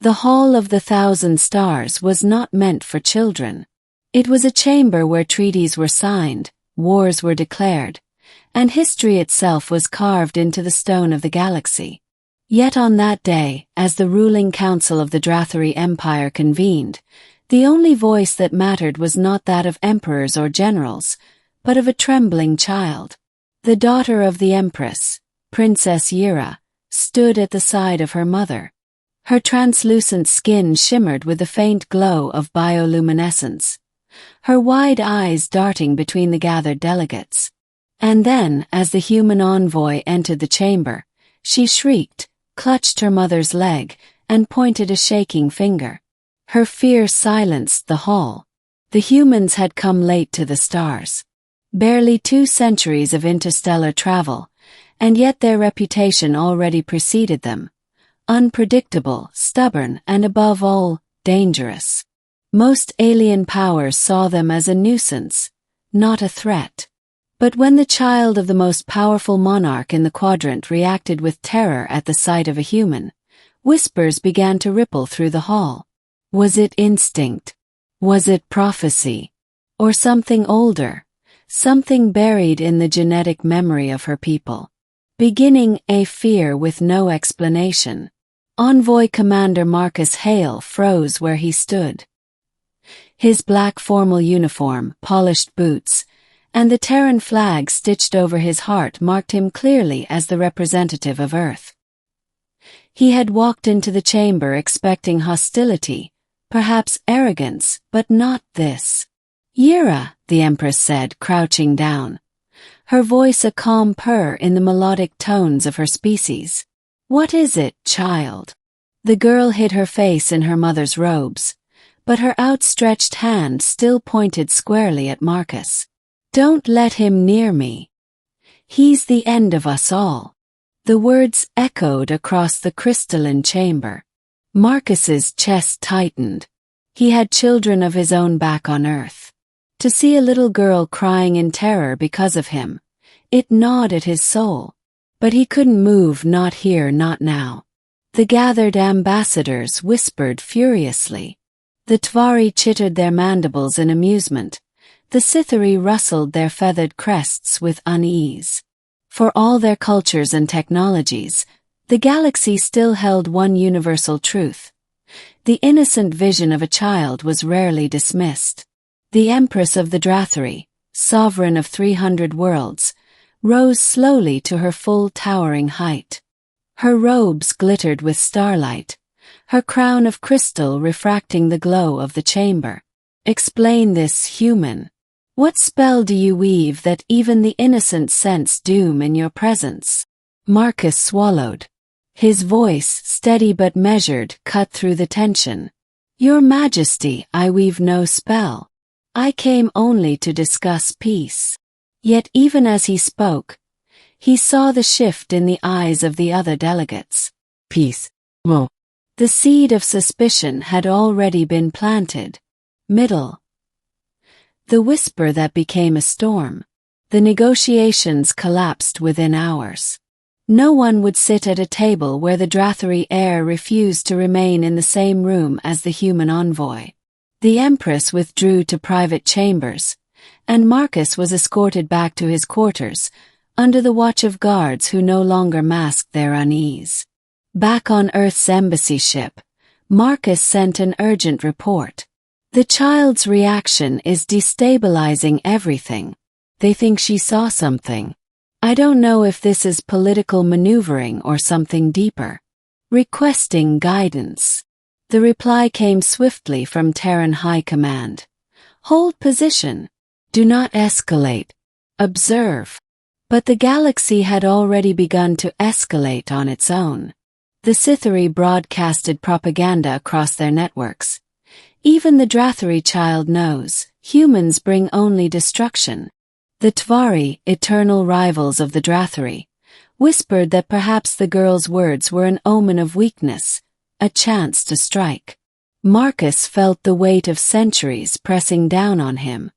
The Hall of the Thousand Stars was not meant for children. It was a chamber where treaties were signed, wars were declared, and history itself was carved into the stone of the galaxy. Yet on that day, as the ruling council of the Drathari Empire convened, the only voice that mattered was not that of emperors or generals, but of a trembling child. The daughter of the Empress, Princess Yira, stood at the side of her mother. Her translucent skin shimmered with the faint glow of bioluminescence, her wide eyes darting between the gathered delegates. And then, as the human envoy entered the chamber, she shrieked, clutched her mother's leg, and pointed a shaking finger. Her fear silenced the hall. The humans had come late to the stars. Barely 2 centuries of interstellar travel, and yet their reputation already preceded them. Unpredictable, stubborn, and above all, dangerous. Most alien powers saw them as a nuisance, not a threat. But when the child of the most powerful monarch in the quadrant reacted with terror at the sight of a human, whispers began to ripple through the hall. Was it instinct? Was it prophecy? Or something older? Something buried in the genetic memory of her people? Beginning a fear with no explanation. Envoy Commander Marcus Hale froze where he stood. His black formal uniform, polished boots, and the Terran flag stitched over his heart marked him clearly as the representative of Earth. He had walked into the chamber expecting hostility, perhaps arrogance, but not this. "Yira," the Empress said, crouching down, her voice a calm purr in the melodic tones of her species. "What is it, child?" The girl hid her face in her mother's robes, but her outstretched hand still pointed squarely at Marcus. "Don't let him near me. He's the end of us all." The words echoed across the crystalline chamber. Marcus's chest tightened. He had children of his own back on Earth. To see a little girl crying in terror because of him, it gnawed at his soul. But he couldn't move, not here, not now. The gathered ambassadors whispered furiously. The Tvari chittered their mandibles in amusement. The Sithari rustled their feathered crests with unease. For all their cultures and technologies, the galaxy still held one universal truth. The innocent vision of a child was rarely dismissed. The Empress of the Drathari, sovereign of 300 worlds, rose slowly to her full towering height. Her robes glittered with starlight, her crown of crystal refracting the glow of the chamber. "Explain this, human. What spell do you weave that even the innocent sense doom in your presence?" Marcus swallowed. His voice, steady but measured, cut through the tension. "Your Majesty, I weave no spell. I came only to discuss peace." Yet even as he spoke, he saw the shift in the eyes of the other delegates. "Peace? Well." The seed of suspicion had already been planted. Middle. The whisper that became a storm. The negotiations collapsed within hours. No one would sit at a table where the Drathari heir refused to remain in the same room as the human envoy. The Empress withdrew to private chambers, and Marcus was escorted back to his quarters, under the watch of guards who no longer masked their unease. Back on Earth's embassy ship, Marcus sent an urgent report. "The child's reaction is destabilizing everything. They think she saw something. I don't know if this is political maneuvering or something deeper. Requesting guidance." The reply came swiftly from Terran High Command. "Hold position. Do not escalate. Observe." But the galaxy had already begun to escalate on its own. The Sithari broadcasted propaganda across their networks. Even the Drathari child knows, humans bring only destruction. The Tvari, eternal rivals of the Drathari, whispered that perhaps the girl's words were an omen of weakness, a chance to strike. Marcus felt the weight of centuries pressing down on him.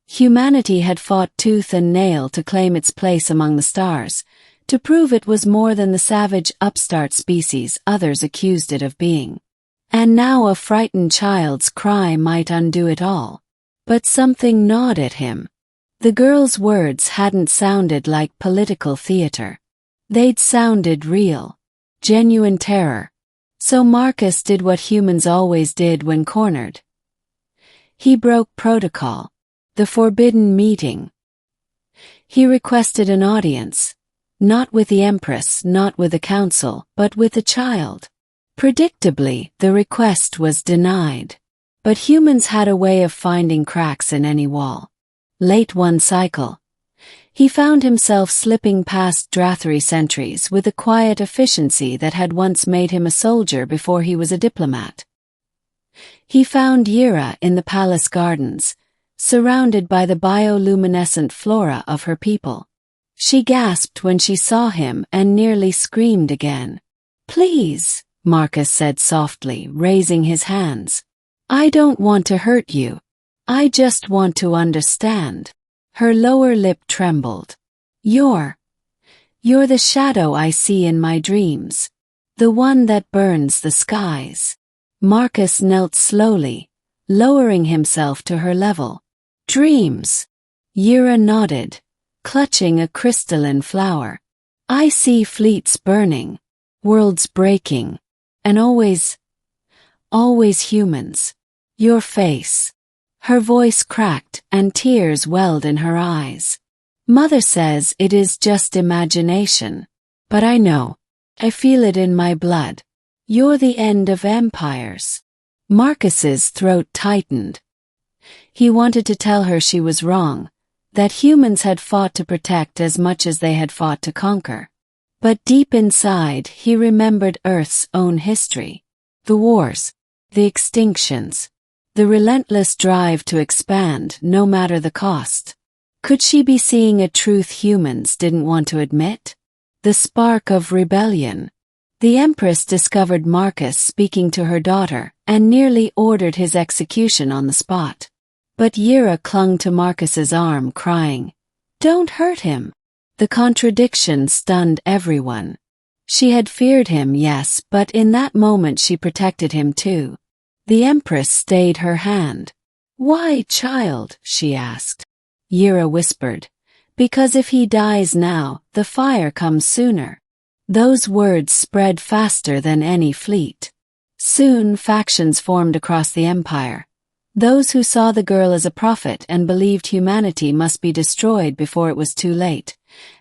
Humanity had fought tooth and nail to claim its place among the stars, to prove it was more than the savage upstart species others accused it of being. And now a frightened child's cry might undo it all. But something gnawed at him. The girl's words hadn't sounded like political theater. They'd sounded real. Genuine terror. So Marcus did what humans always did when cornered. He broke protocol. The forbidden meeting. He requested an audience. Not with the Empress, not with the council, but with the child. Predictably, the request was denied. But humans had a way of finding cracks in any wall. Late one cycle, he found himself slipping past Drathari sentries with a quiet efficiency that had once made him a soldier before he was a diplomat. He found Yira in the palace gardens, surrounded by the bioluminescent flora of her people. She gasped when she saw him and nearly screamed again. "Please," Marcus said softly, raising his hands. "I don't want to hurt you. I just want to understand." Her lower lip trembled. You're the shadow I see in my dreams. The one that burns the skies." Marcus knelt slowly, lowering himself to her level. "Dreams?" Yira nodded, clutching a crystalline flower. "I see fleets burning, worlds breaking, and always humans. Your face." Her voice cracked and tears welled in her eyes. "Mother says it is just imagination. But I know. I feel it in my blood. You're the end of empires." Marcus's throat tightened. He wanted to tell her she was wrong, that humans had fought to protect as much as they had fought to conquer. But deep inside, he remembered Earth's own history. The wars, the extinctions, the relentless drive to expand no matter the cost. Could she be seeing a truth humans didn't want to admit? The spark of rebellion. The Empress discovered Marcus speaking to her daughter and nearly ordered his execution on the spot. But Yira clung to Marcus's arm, crying, "Don't hurt him." The contradiction stunned everyone. She had feared him, yes, but in that moment she protected him too. The Empress stayed her hand. "Why, child?" she asked. Yira whispered, "Because if he dies now, the fire comes sooner." Those words spread faster than any fleet. Soon factions formed across the empire. Those who saw the girl as a prophet and believed humanity must be destroyed before it was too late,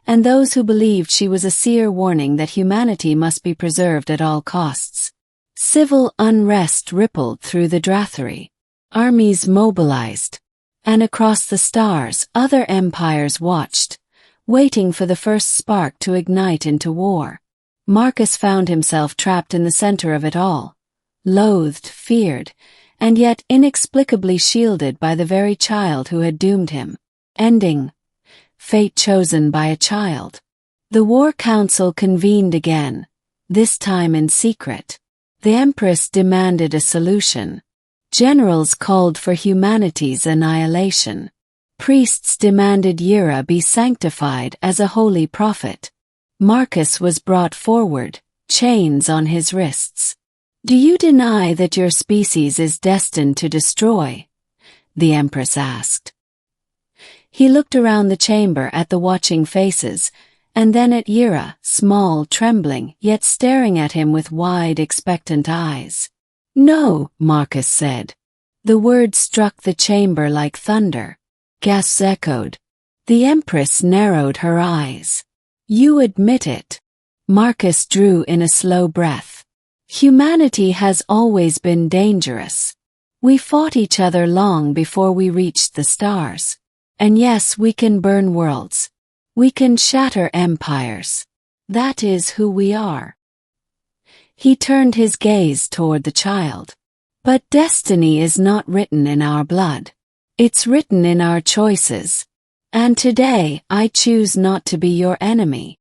and those who believed she was a seer warning that humanity must be preserved at all costs. Civil unrest rippled through the Drathari. Armies mobilized. And across the stars, other empires watched, waiting for the first spark to ignite into war. Marcus found himself trapped in the center of it all, loathed, feared, and yet inexplicably shielded by the very child who had doomed him. Ending. Fate chosen by a child. The War Council convened again, this time in secret. The Empress demanded a solution. Generals called for humanity's annihilation. Priests demanded Yira be sanctified as a holy prophet. Marcus was brought forward, chains on his wrists. "Do you deny that your species is destined to destroy?" the Empress asked. He looked around the chamber at the watching faces, and then at Yira, small, trembling, yet staring at him with wide, expectant eyes. "No," Marcus said. The words struck the chamber like thunder. Gasps echoed. The Empress narrowed her eyes. "You admit it." Marcus drew in a slow breath. "Humanity has always been dangerous. We fought each other long before we reached the stars. And yes, we can burn worlds. We can shatter empires. That is who we are." He turned his gaze toward the child. "But destiny is not written in our blood. It's written in our choices. And today, I choose not to be your enemy."